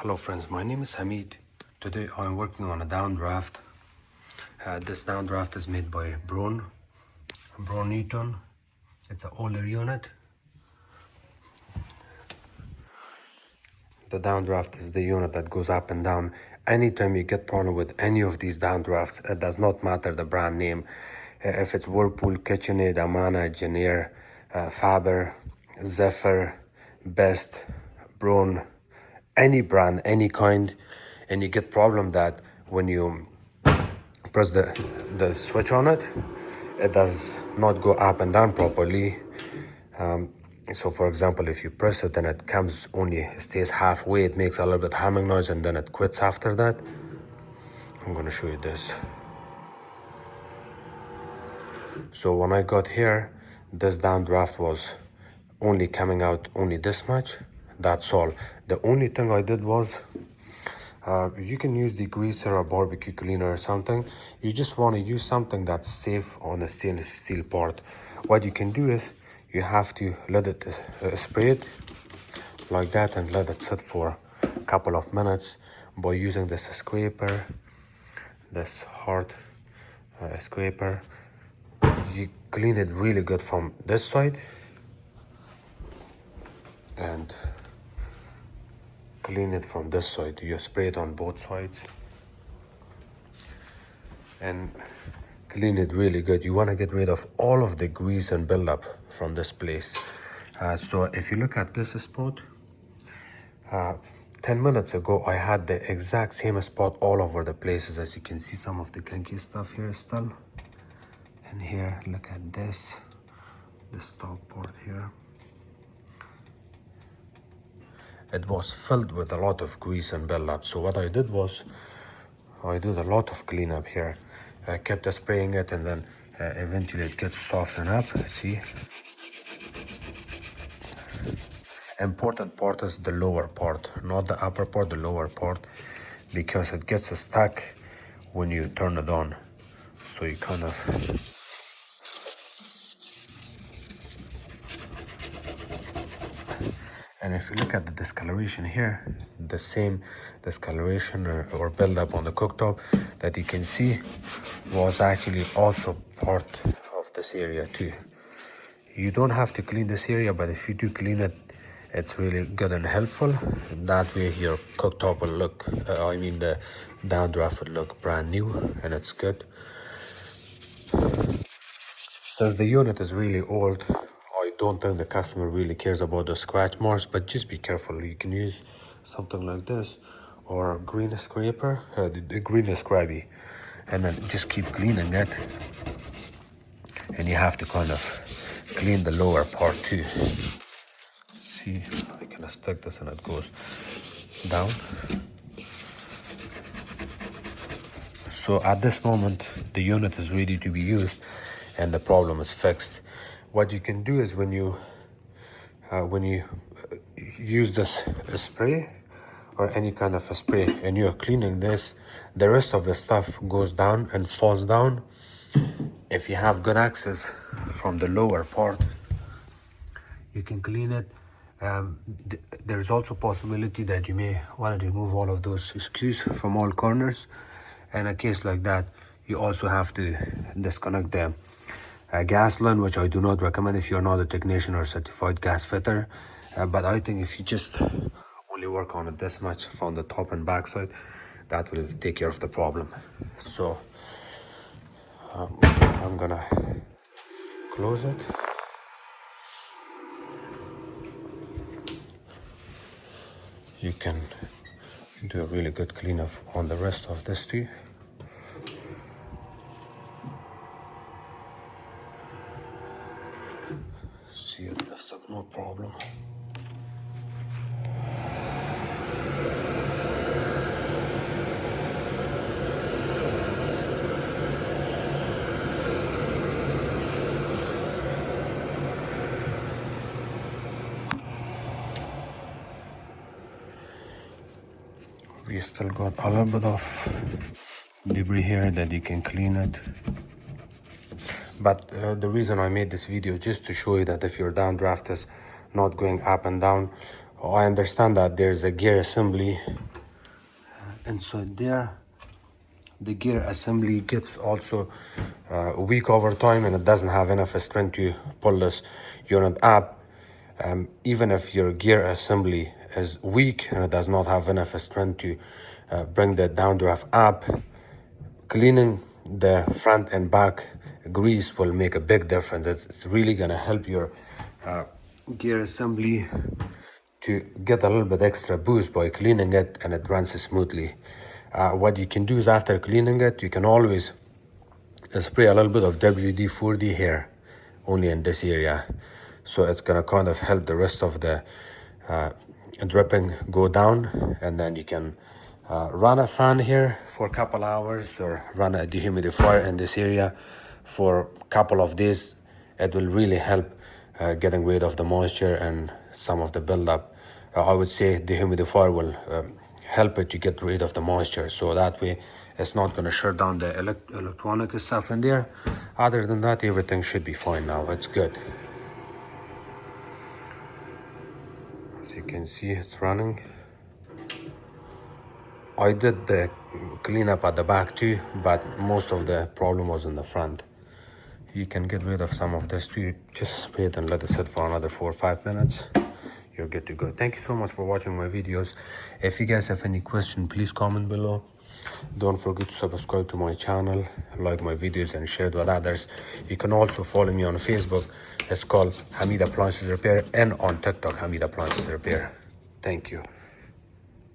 Hello friends, my name is Hameed. Today I'm working on a downdraft. This downdraft is made by Brown Eaton. It's an older unit. The downdraft is the unit that goes up and down. Anytime you get problem with any of these downdrafts, it does not matter the brand name. If it's Whirlpool, KitchenAid, Amana, Geneer, Faber, Zephyr, Best, Brown, any brand, any kind, and you get problem that when you press the switch on it, it does not go up and down properly. So for example, if you press it and it comes only stays halfway, it makes a little bit humming noise and then it quits after that. I'm gonna show you this. So when I got here, this downdraft was only coming out only this much. That's all. The only thing I did was you can use degreaser or barbecue cleaner or something. You just want to use something that's safe on a stainless steel part. What you can do is you have to let it spray it like that and let it sit for a couple of minutes by using this scraper, this hard scraper. You clean it really good from this side and clean it from this side. You spray it on both sides and clean it really good. You want to get rid of all of the grease and buildup from this place. So if you look at this spot, 10 minutes ago I had the exact same spot all over the places. As you can see, some of the kinky stuff here still. And here, look at this top part here. It was filled with a lot of grease and buildup. So what I did was, I did a lot of cleanup here. I kept spraying it and then eventually it gets softened up, see? Important part is the lower part, not the upper part, the lower part, because it gets stuck when you turn it on. So you kind of... And if you look at the discoloration here, the same discoloration or buildup on the cooktop that you can see was actually also part of this area too. You don't have to clean this area, but if you do clean it, it's really good and helpful. That way your cooktop will look, the downdraft would look brand new and it's good. Since the unit is really old, I don't think the customer really cares about the scratch marks, but just be careful. You can use something like this or green scraper, the green scrubby, and then just keep cleaning it. And you have to kind of clean the lower part too. See, I can stick this and it goes down. So at this moment, the unit is ready to be used and the problem is fixed. What you can do is when you use this spray or any kind of a spray and you're cleaning this, the rest of the stuff goes down and falls down. If you have good access from the lower part, you can clean it. There's also possibility that you may want to remove all of those screws from all corners. In a case like that, you also have to disconnect the gas line, which I do not recommend if you're not a technician or certified gas fitter. But I think if you just only work on it this much from the top and back side, that will take care of the problem. So I'm gonna close it. You can do a really good cleanup on the rest of this too. See, it lifts up no problem. We still got a little bit of debris here that you can clean it. But the reason I made this video just to show you that if your downdraft is not going up and down, I understand that there's a gear assembly inside there. The gear assembly gets also weak over time, and it doesn't have enough strength to pull this unit up. Even if your gear assembly is weak and it does not have enough strength to bring the downdraft up, cleaning the front and back grease will make a big difference. It's really gonna help your gear assembly to get a little bit extra boost by cleaning it, and it runs smoothly. What you can do is, after cleaning it, you can always spray a little bit of WD-40 here, only in this area. So it's gonna kind of help the rest of the dripping go down, and then you can run a fan here for a couple hours, or run a dehumidifier in this area for a couple of days. It will really help getting rid of the moisture and some of the buildup. I would say the humidifier will help it to get rid of the moisture, so that way it's not going to shut down the electronic stuff in there. Other than that, everything should be fine now. It's good. As you can see, it's running. I did the cleanup at the back too, but most of the problem was in the front. You can get rid of some of this too. Just spray it and let it sit for another 4 or 5 minutes. You're good to go. Thank you so much for watching my videos. If you guys have any question, please comment below. Don't forget to subscribe to my channel, like my videos, and share it with others. You can also follow me on Facebook. It's called Hameed Appliances Repair, and on TikTok, Hameed Appliances Repair. Thank you.